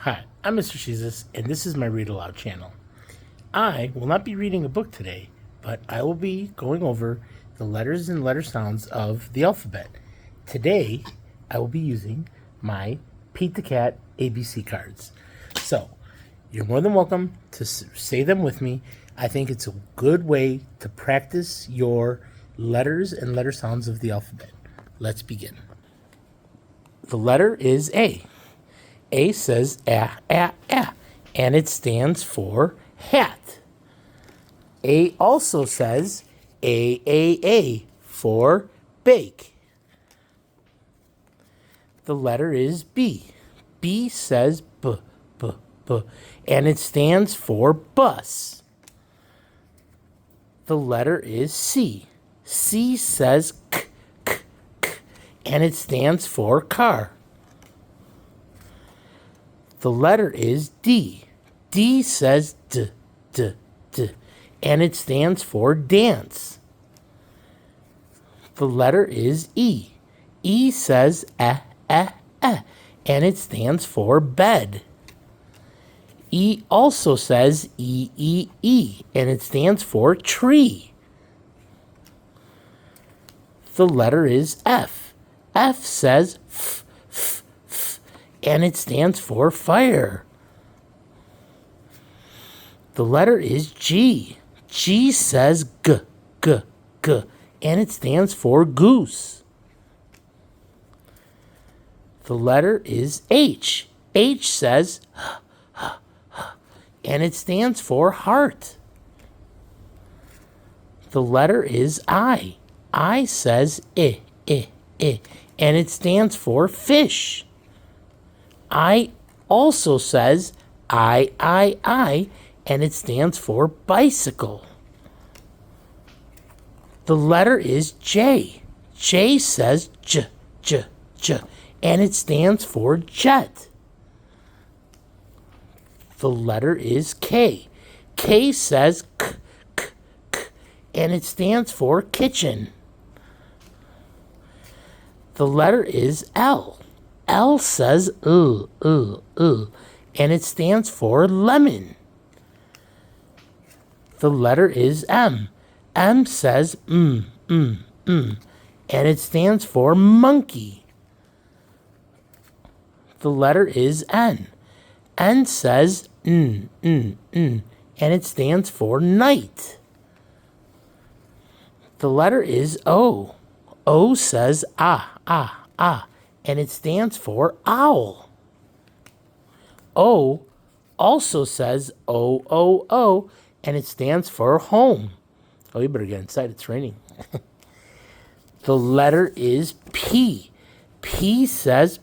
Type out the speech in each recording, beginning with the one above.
Hi, I'm Mr. Shizas, and this is my Read Aloud channel. I will not be reading a book today, but I will be going over the letters and letter sounds of the alphabet. Today, I will be using my Pete the Cat ABC cards. So, you're more than welcome to say them with me. I think it's a good way to practice your letters and letter sounds of the alphabet. Let's begin. The letter is A. A says ah, ah, ah, and it stands for hat. A also says A for bake. The letter is B. B says b, and it stands for bus. The letter is C. C says k, and it stands for car. The letter is D. D says d, and it stands for dance. The letter is E. E says and it stands for bed. E also says E, and it stands for tree. The letter is F. F says and it stands for fire. The letter is G. G says g, and it stands for goose. The letter is H. H says and it stands for heart. The letter is I. I says and it stands for fish. I also says I, and it stands for bicycle. The letter is J. J says j, and it stands for jet. The letter is K. K says k, and it stands for kitchen. The letter is L. L says and it stands for lemon. The letter is M. M says and it stands for monkey. The letter is N. N says and it stands for night. The letter is O. O says and it stands for owl. O also says O, and it stands for home. Oh, you better get inside. It's raining. The letter is P. P says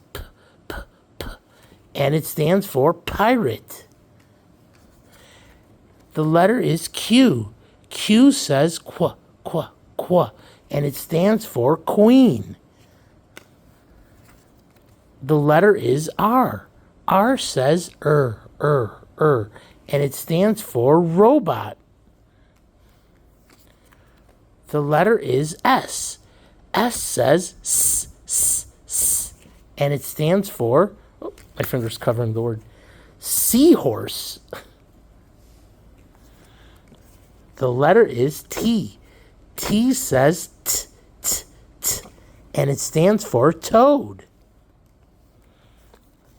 p, and it stands for pirate. The letter is Q. Q says qua, and it stands for queen. The letter is R. R says and it stands for robot. The letter is S. S says and it stands for, oh, my finger's covering the word, seahorse. The letter is T. T says and it stands for toad.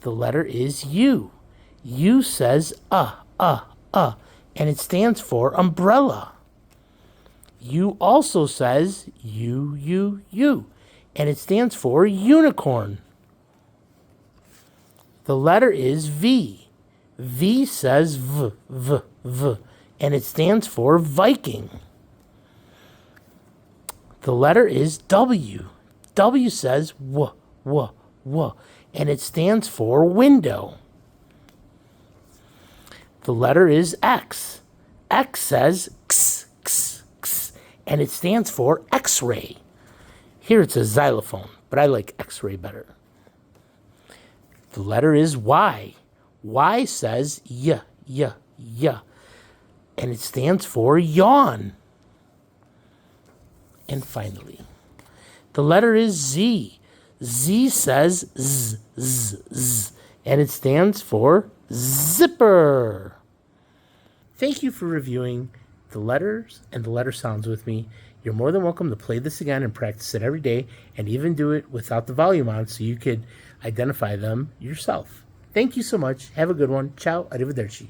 The letter is U. U says and it stands for umbrella. U also says U, and it stands for unicorn. The letter is V. V says v, and it stands for Viking. The letter is W. W says w, and it stands for window. The letter is X. X says x, and it stands for X-ray. Here it's a xylophone, but I like X-ray better. The letter is Y. Y says y, and it stands for yawn. And finally, the letter is Z. Z says z, and it stands for zipper. Thank you for reviewing the letters and the letter sounds with me. You're more than welcome to play this again and practice it every day, and even do it without the volume on so you could identify them yourself. Thank you so much. Have a good one. Ciao. Arrivederci.